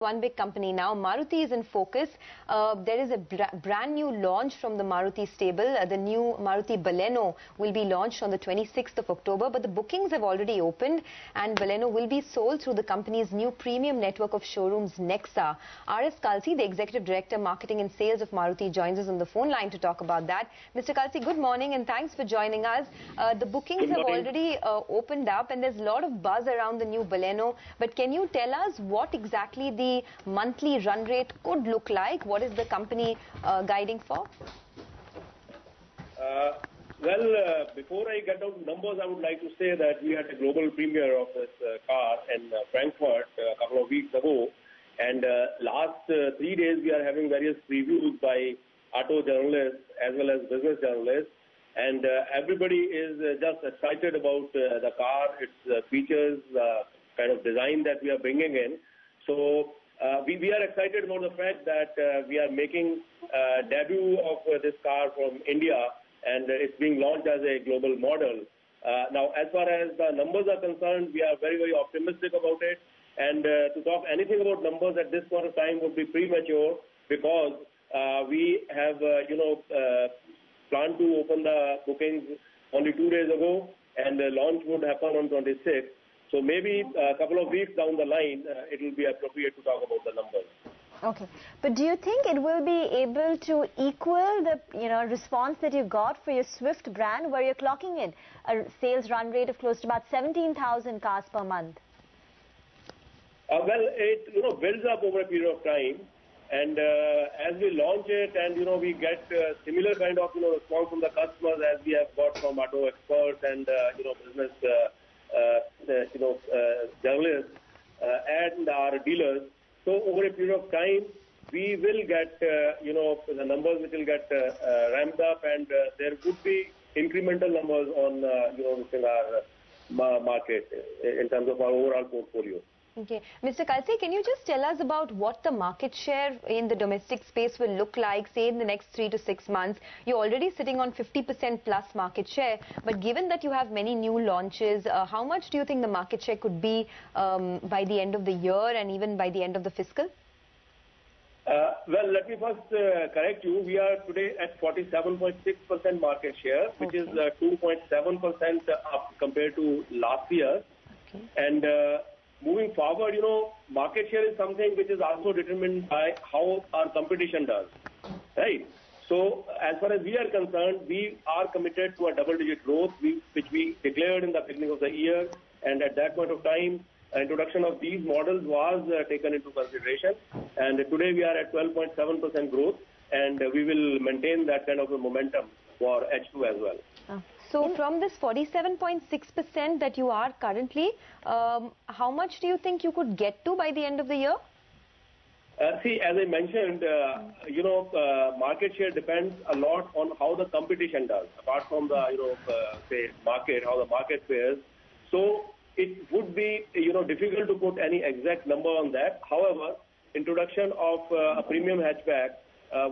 One big company now. Maruti is in focus. There is a brand new launch from the Maruti stable. The new Maruti Baleno will be launched on the 26th of October, but the bookings have already opened and Baleno will be sold through the company's new premium network of showrooms, Nexa. R.S. Kalsi, the Executive Director, Marketing and Sales of Maruti, joins us on the phone line to talk about that. Mr. Kalsi, good morning and thanks for joining us. The bookings have already opened up and there's a lot of buzz around the new Baleno, but can you tell us what exactly the monthly run rate could look like? What is the company guiding for? Before I get out numbers, I would like to say that we had a global premiere of this car in Frankfurt a couple of weeks ago. And last 3 days, we are having various previews by auto journalists as well as business journalists. And everybody is just excited about the car, its features, the kind of design that we are bringing in. So we are excited about the fact that we are making debut of this car from India, and it's being launched as a global model. Now, as far as the numbers are concerned, we are very, very optimistic about it. And to talk anything about numbers at this point of time would be premature because we have, planned to open the bookings only 2 days ago, and the launch would happen on 26th. So maybe a couple of weeks down the line, it will be appropriate to talk about the numbers. Okay, but do you think it will be able to equal the response that you got for your Swift brand, where you're clocking in a sales run rate of close to about 17,000 cars per month? It builds up over a period of time, and as we launch it, and we get similar kind of response from the customers as we have got from auto experts and business journalists and our dealers. So over a period of time, we will get, the numbers which will get ramped up, and there would be incremental numbers on, within our market in terms of our overall portfolio. Okay. Mr. Kalsi, can you just tell us about what the market share in the domestic space will look like, say, in the next 3 to 6 months? You're already sitting on 50% plus market share, but given that you have many new launches, how much do you think the market share could be by the end of the year and even by the end of the fiscal? Let me first correct you. We are today at 47.6% market share, which is 2.7% up compared to last year. Okay. And moving forward, market share is something which is also determined by how our competition does, right? So as far as we are concerned, we are committed to a double-digit growth, which we declared in the beginning of the year. And at that point of time, introduction of these models was taken into consideration. And today we are at 12.7% growth, and we will maintain that kind of a momentum for H2 as well. So from this 47.6% that you are currently, how much do you think you could get to by the end of the year? See, as I mentioned, market share depends a lot on how the competition does, apart from the, say, market, how the market fares. So it would be, difficult to put any exact number on that. However, introduction of a premium hatchback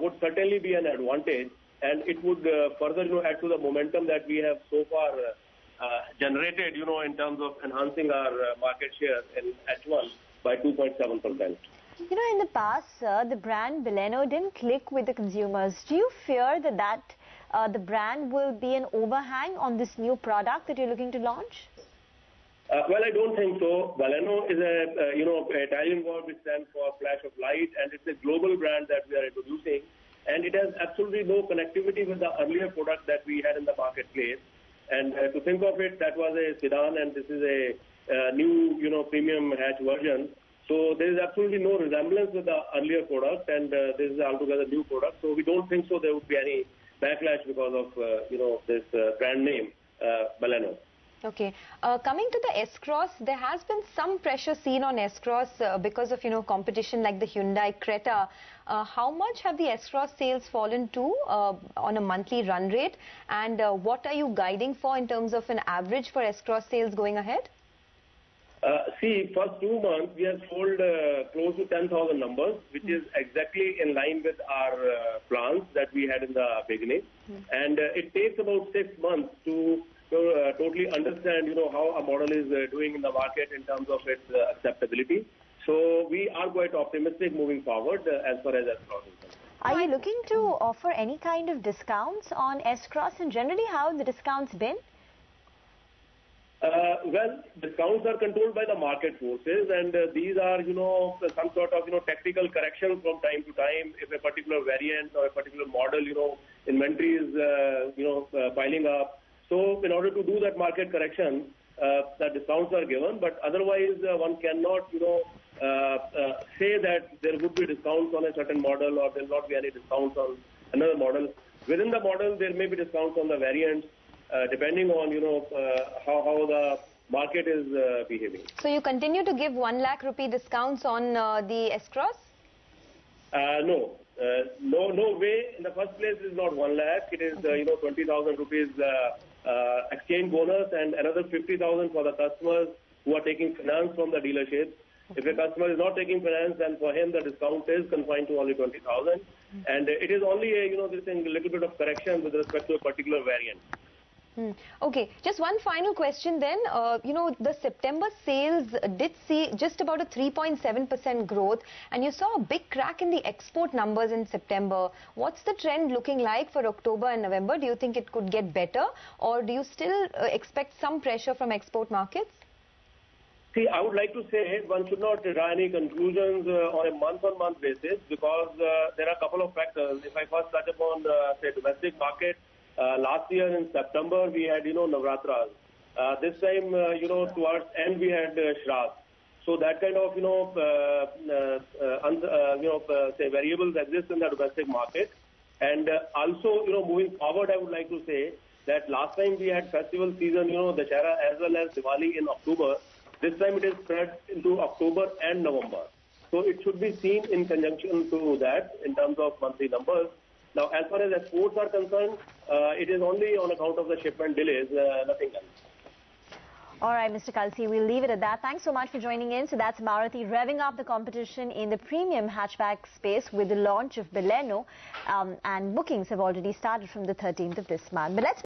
would certainly be an advantage. And it would further, add to the momentum that we have so far generated, in terms of enhancing our market share in H1 by 2.7%. In the past, sir, the brand Baleno didn't click with the consumers. Do you fear that the brand will be an overhang on this new product that you're looking to launch? I don't think so. Baleno is a, Italian word which stands for flash of light, and it's a global brand that we are introducing. And it has absolutely no connectivity with the earlier product that we had in the marketplace. And to think of it, that was a sedan, and this is a new, premium hatch version. So there is absolutely no resemblance with the earlier product, and this is altogether new product. So we don't think so there would be any backlash because of, this brand name, Baleno. Okay. Coming to the S-Cross, there has been some pressure seen on S-Cross because of, competition like the Hyundai Creta. How much have the S-Cross sales fallen to on a monthly run rate? And what are you guiding for in terms of an average for S-Cross sales going ahead? See, first 2 months, we have sold close to 10,000 numbers, which is exactly in line with our plans that we had in the beginning. And it takes about 6 months to totally understand, how a model is doing in the market in terms of its acceptability. So So we are quite optimistic moving forward as far as S-Cross is concerned. Are you looking to offer any kind of discounts on S-Cross, and generally how have the discounts been? Well, discounts are controlled by the market forces, and these are, some sort of, tactical corrections from time to time. If a particular variant or a particular model, inventory is, piling up. So in order to do that market correction, the discounts are given, but otherwise one cannot, say that there would be discounts on a certain model or there will not be any discounts on another model. Within the model, there may be discounts on the variants, depending on, how the market is behaving. So you continue to give 1 lakh rupee discounts on the S-Cross? No. No way. In the first place, it is not 1 lakh. It is, 20,000 rupees exchange bonus and another 50,000 for the customers who are taking finance from the dealership. If a customer is not taking finance, then for him the discount is confined to only 20,000. And it is only a, this thing, a little bit of correction with respect to a particular variant. Okay, just one final question then. The September sales did see just about a 3.7% growth, and you saw a big crack in the export numbers in September. What's the trend looking like for October and November? Do you think it could get better, or do you still expect some pressure from export markets? See, I would like to say one should not draw any conclusions on a month-on-month basis, because there are a couple of factors. If I first touch upon say domestic market, last year in September we had Navratras. This time towards end we had Shraddh. So that kind of say variables exist in the domestic market. And also moving forward, I would like to say that last time we had festival season, Dussehra as well as Diwali in October. This time it is spread into October and November. So it should be seen in conjunction to that in terms of monthly numbers. Now, as far as exports are concerned, it is only on account of the shipment delays, nothing else. All right, Mr. Kalsi, we'll leave it at that. Thanks so much for joining in. So that's Maruti revving up the competition in the premium hatchback space with the launch of Baleno, and bookings have already started from the 13th of this month. But let's